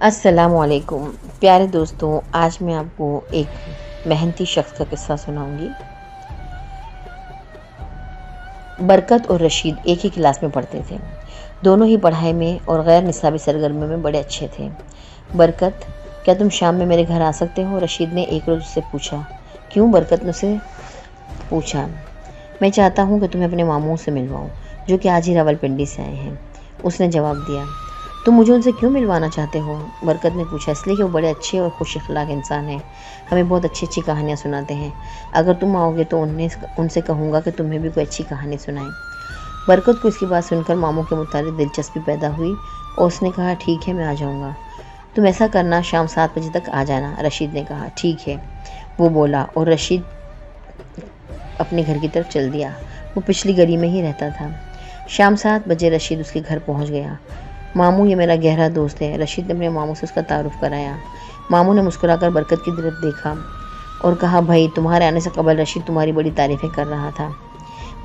السلام علیکم پیارے دوستوں، آج میں آپ کو ایک محنتی شخص کا قصہ سناؤں گی۔ برکت اور رشید ایک ہی کلاس میں پڑھتے تھے۔ دونوں ہی پڑھائی میں اور غیر نصابی سرگرمیوں میں بڑے اچھے تھے۔ برکت: کیا تم شام میں میرے گھر آ سکتے ہو؟ رشید نے ایک روز اس سے پوچھا۔ کیوں؟ برکت نے اسے پوچھا۔ میں چاہتا ہوں کہ تمہیں اپنے ماموں سے ملواؤں جو کہ آج ہی راولپنڈی سے آئے ہیں، اس نے جواب دیا۔ تم مجھے ان سے کیوں ملوانا چاہتے ہو؟ برکت نے پوچھا۔ اس لیے کہ وہ بڑے اچھے اور خوش اخلاق انسان ہیں، ہمیں بہت اچھی اچھی کہانیاں سناتے ہیں۔ اگر تم آؤ گے تو ان سے کہوں گا کہ تمہیں بھی کوئی اچھی کہانی سنائیں۔ برکت کو اس کی بات سن کر ماموں کے متعلق دلچسپی پیدا ہوئی اور اس نے کہا، ٹھیک ہے، میں آ جاؤں گا۔ تم ایسا کرنا، شام 7 بجے تک آ جانا، رشید نے کہا۔ ٹھیک ہے، وہ بولا اور رشید اپنے گھر کی طرف چل دیا۔ وہ پچھلی گلی میں ہی رہتا تھا۔ شام 7 بجے رشید اس کے گھر پہنچ گیا۔ ماموں، یہ میرا گہرا دوست ہے، رشید نے اپنے ماموں سے اس کا تعارف کرایا۔ ماموں نے مسکرا کر برکت کی طرف دیکھا اور کہا، بھائی، تمہارے آنے سے قبل رشید تمہاری بڑی تعریفیں کر رہا تھا۔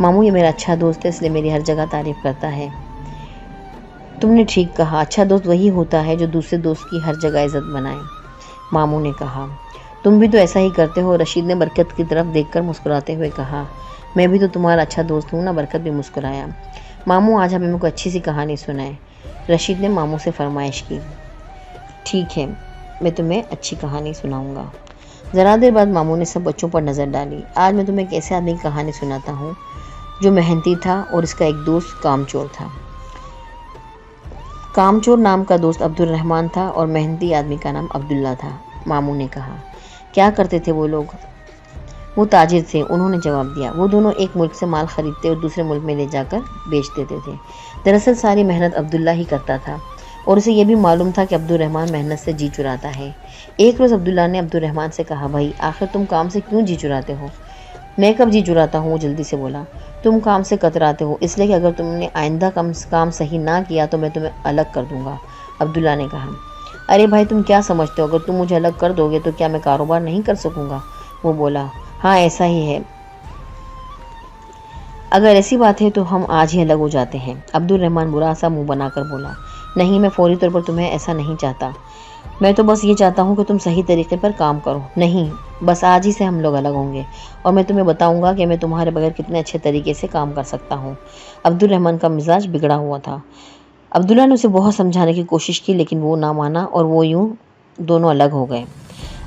ماموں، یہ میرا اچھا دوست ہے، اس لیے میری ہر جگہ تعریف کرتا ہے۔ تم نے ٹھیک کہا، اچھا دوست وہی ہوتا ہے جو دوسرے دوست کی ہر جگہ عزت بنائے، ماموں نے کہا۔ تم بھی تو ایسا ہی کرتے ہو، رشید نے برکت کی طرف دیکھ کر مسکراتے ہوئے کہا۔ میں بھی تو تمہارا اچھا دوست ہوں نا، برکت بھی مسکرایا۔ ماموں، آج ہمیں کوئی اچھی سی کہانی سنائیں، رشید نے ماموں سے فرمائش کی۔ ٹھیک ہے، میں تمہیں اچھی کہانی سناؤں گا۔ ذرا دیر بعد ماموں نے سب بچوں پر نظر ڈالی۔ آج میں تمہیں ایک ایسے آدمی کی کہانی سناتا ہوں جو محنتی تھا اور اس کا ایک دوست کامچور تھا۔ کامچور نام کا دوست عبد الرحمن تھا اور محنتی آدمی کا نام عبداللہ تھا، ماموں نے کہا۔ کیا کرتے تھے وہ لوگ؟ وہ تاجر تھے، انہوں نے جواب دیا۔ وہ دونوں ایک ملک سے مال خریدتے اور دوسرے ملک میں لے جا کر بیچ دیتے تھے۔ دراصل ساری محنت عبداللہ ہی کرتا تھا اور اسے یہ بھی معلوم تھا کہ عبد الرحمن محنت سے جی چراتا ہے۔ ایک روز عبداللہ نے عبد الرحمن سے کہا، بھائی، آخر تم کام سے کیوں جی چراتے ہو؟ میں کب جی چراتا ہوں؟ وہ جلدی سے بولا۔ تم کام سے کتراتے ہو، اس لیے کہ اگر تم نے آئندہ کام صحیح نہ کیا تو میں تمہیں الگ کر دوں گا، عبداللہ نے کہا۔ ارے بھائی، تم کیا سمجھتے ہو؟ اگر تم مجھے الگ کر دو گے تو کیا میں کاروبار نہیں کر سکوں گا؟ وہ بولا۔ ہاں، ایسا ہی ہے، اگر ایسی بات ہے تو ہم آج ہی الگ ہو جاتے ہیں، عبد الرحمن برا سا منہ بنا کر بولا۔ نہیں، میں فوری طور پر تمہیں ایسا نہیں چاہتا، میں تو بس یہ چاہتا ہوں کہ تم صحیح طریقے پر کام کرو۔ نہیں، بس آج ہی سے ہم لوگ الگ ہوں گے اور میں تمہیں بتاؤں گا کہ میں تمہارے بغیر کتنے اچھے طریقے سے کام کر سکتا ہوں۔ عبد الرحمن کا مزاج بگڑا ہوا تھا۔ عبداللہ نے اسے بہت سمجھانے کی کوشش کی لیکن وہ نہ مانا اور وہ یوں دونوں الگ ہو گئے۔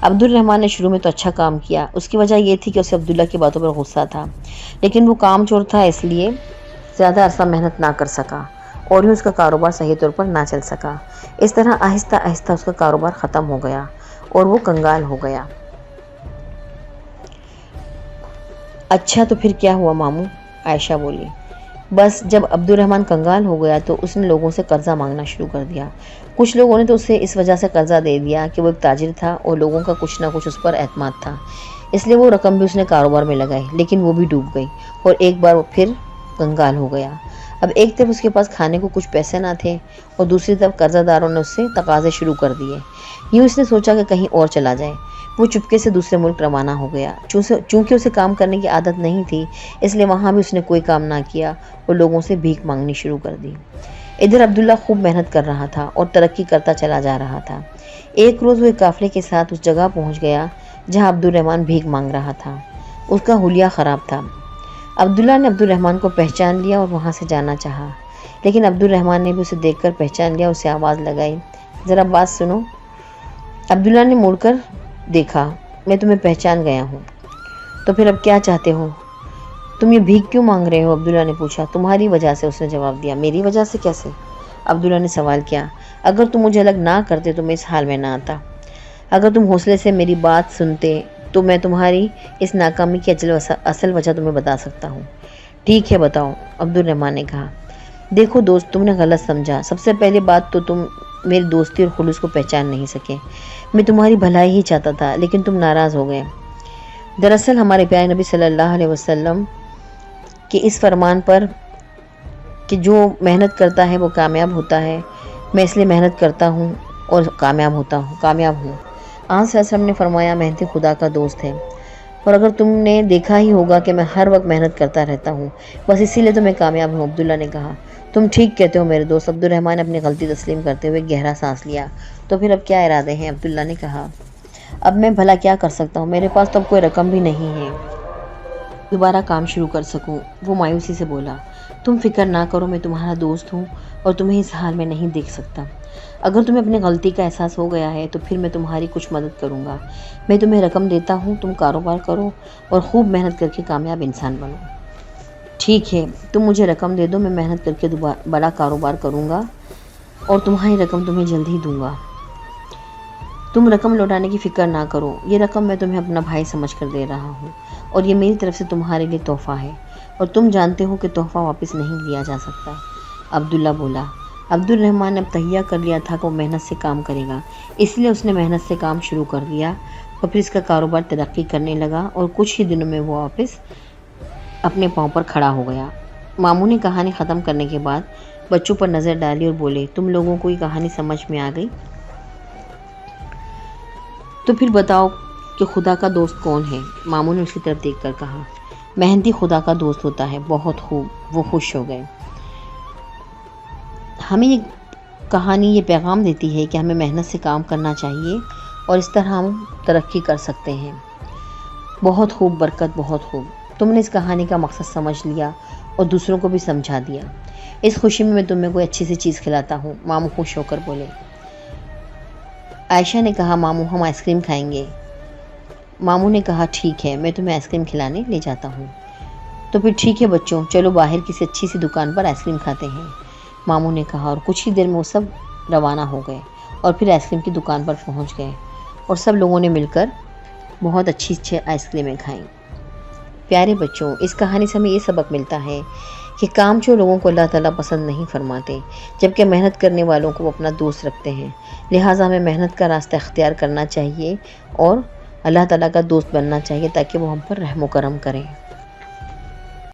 عبد الرحمن نے شروع میں تو اچھا کام کیا، اس کی وجہ یہ تھی کہ اسے عبداللہ کی باتوں پر غصہ تھا، لیکن وہ کام چور تھا، اس لیے زیادہ عرصہ محنت نہ کر سکا اور یوں اس کا کاروبار صحیح طور پر نہ چل سکا۔ اس طرح آہستہ آہستہ اس کا کاروبار ختم ہو گیا اور وہ کنگال ہو گیا۔ اچھا، تو پھر کیا ہوا ماموں؟ عائشہ بولی۔ بس جب عبد الرحمن کنگال ہو گیا تو اس نے لوگوں سے قرضہ مانگنا شروع کر دیا۔ کچھ لوگوں نے تو اسے اس وجہ سے قرضہ دے دیا کہ وہ ایک تاجر تھا اور لوگوں کا کچھ نہ کچھ اس پر اعتماد تھا، اس لیے وہ رقم بھی اس نے کاروبار میں لگائی، لیکن وہ بھی ڈوب گئی اور ایک بار وہ پھر کنگال ہو گیا۔ اب ایک طرف اس کے پاس کھانے کو کچھ پیسے نہ تھے اور دوسری طرف قرضہ داروں نے اس سے تقاضے شروع کر دیے۔ یوں اس نے سوچا کہ کہیں اور چلا جائے۔ وہ چپکے سے دوسرے ملک روانہ ہو گیا۔ چونکہ اسے کام کرنے کی عادت نہیں تھی، اس لیے وہاں بھی اس نے کوئی کام نہ کیا اور لوگوں سے بھیک مانگنی شروع کر دی۔ ادھر عبداللہ خوب محنت کر رہا تھا اور ترقی کرتا چلا جا رہا تھا۔ ایک روز وہ ایک قافلے کے ساتھ اس جگہ پہنچ گیا جہاں عبد الرحمن بھیک مانگ رہا تھا۔ اس کا حلیہ خراب تھا۔ عبداللہ نے عبد الرحمن کو پہچان لیا اور وہاں سے جانا چاہا، لیکن عبد الرحمن نے بھی اسے دیکھ کر پہچان لیا، اسے آواز لگائی، ذرا بات سنو۔ عبداللہ نے مڑ کر دیکھا۔ میں تمہیں پہچان گیا ہوں، تو پھر اب کیا چاہتے ہو؟ تم یہ بھیک کیوں مانگ رہے ہو؟ عبداللہ نے پوچھا۔ تمہاری وجہ سے، اس نے جواب دیا۔ میری وجہ سے کیسے؟ عبداللہ نے سوال کیا۔ اگر تم مجھے الگ نہ کرتے تو میں اس حال میں نہ آتا۔ اگر تم حوصلے سے میری بات سنتے تو میں تمہاری اس ناکامی کی اصل وجہ تمہیں بتا سکتا ہوں۔ ٹھیک ہے، بتاؤ، عبد الرحمن نے کہا۔ دیکھو دوست، تم نے غلط سمجھا۔ سب سے پہلی بات تو تم میری دوستی اور خلوص کو پہچان نہیں سکے۔ میں تمہاری بھلائی ہی چاہتا تھا لیکن تم ناراض ہو گئے۔ دراصل ہمارے پیارے نبی صلی اللہ علیہ وسلم کے اس فرمان پر کہ جو محنت کرتا ہے وہ کامیاب ہوتا ہے، میں اس لیے محنت کرتا ہوں اور کامیاب ہوں۔ آن صلی اللہ علیہ وسلم نے فرمایا، محنتی خدا کا دوست ہے۔ اور اگر تم نے دیکھا ہی ہوگا کہ میں ہر وقت محنت کرتا رہتا ہوں، بس اسی لیے تو میں کامیاب ہوں۔ عبداللہ نے کہا۔ تم ٹھیک کہتے ہو میرے دوست۔ عبد الرحمن نے اپنی غلطی تسلیم کرتے ہوئے گہرا سانس لیا۔ تو پھر اب کیا ارادے ہیں؟ عبداللہ نے کہا۔ اب میں بھلا کیا کر سکتا ہوں؟ میرے پاس تو اب کوئی رقم بھی نہیں ہے دوبارہ کام شروع کر سکوں۔ وہ مایوسی سے بولا۔ تم فکر نہ کرو، میں تمہارا دوست ہوں اور تمہیں اس حال میں نہیں دیکھ سکتا۔ اگر تمہیں اپنی غلطی کا احساس ہو گیا ہے تو پھر میں تمہاری کچھ مدد کروں گا۔ میں تمہیں رقم دیتا ہوں، تم کاروبار کرو اور خوب محنت کر کے کامیاب انسان بنو۔ ٹھیک ہے، تم مجھے رقم دے دو، میں محنت کر کے بڑا کاروبار کروں گا اور تمہاری رقم تمہیں جلد ہی دوں گا۔ تم رقم لوٹانے کی فکر نہ کرو، یہ رقم میں تمہیں اپنا بھائی سمجھ کر دے رہا ہوں اور یہ میری طرف سے تمہارے لیے تحفہ ہے، اور تم جانتے ہو کہ تحفہ واپس نہیں لیا جا سکتا۔ عبداللہ بولا۔ عبد الرحمن نے اب تہیہ کر لیا تھا کہ وہ محنت سے کام کرے گا، اس لیے اس نے محنت سے کام شروع کر دیا اور پھر اس کا کاروبار ترقی کرنے لگا اور کچھ ہی دنوں میں وہ واپس اپنے پاؤں پر کھڑا ہو گیا۔ ماموں نے کہانی ختم کرنے کے بعد بچوں پر نظر ڈالی اور بولے، تم لوگوں کو یہ کہانی سمجھ میں آ گئی؟ تو پھر بتاؤ کہ خدا کا دوست کون ہے؟ ماموں نے اس کی طرف دیکھ کر کہا۔ محنتی خدا کا دوست ہوتا ہے۔ بہت خوب، وہ خوش ہو گئے۔ ہمیں یہ کہانی یہ پیغام دیتی ہے کہ ہمیں محنت سے کام کرنا چاہیے اور اس طرح ہم ترقی کر سکتے ہیں۔ بہت خوب برکت، بہت خوب۔ تم نے اس کہانی کا مقصد سمجھ لیا اور دوسروں کو بھی سمجھا دیا۔ اس خوشی میں تمہیں کوئی اچھی سی چیز کھلاتا ہوں، ماموں خوش ہو کر بولے۔ عائشہ نے کہا، ماموں ہم آئس کریم کھائیں گے۔ ماموں نے کہا، ٹھیک ہے، میں تمہیں آئس کریم کھلانے لے جاتا ہوں۔ تو پھر ٹھیک ہے بچوں، چلو باہر کسی اچھی سی دکان پر آئس کریم کھاتے ہیں، ماموں نے کہا، اور کچھ ہی دیر میں وہ سب روانہ ہو گئے اور پھر آئس کریم کی دکان پر پہنچ گئے اور سب لوگوں نے مل کر بہت اچھی آئس کریمیں کھائیں۔ پیارے بچوں، اس کہانی سے ہمیں یہ سبق ملتا ہے کہ کام جو لوگوں کو اللہ تعالیٰ پسند نہیں فرماتے، جبکہ محنت کرنے والوں کو وہ اپنا دوست رکھتے ہیں، لہٰذا ہمیں محنت کا راستہ اختیار کرنا چاہیے اور اللہ تعالیٰ کا دوست بننا چاہیے تاکہ وہ ہم پر رحم و کرم کریں۔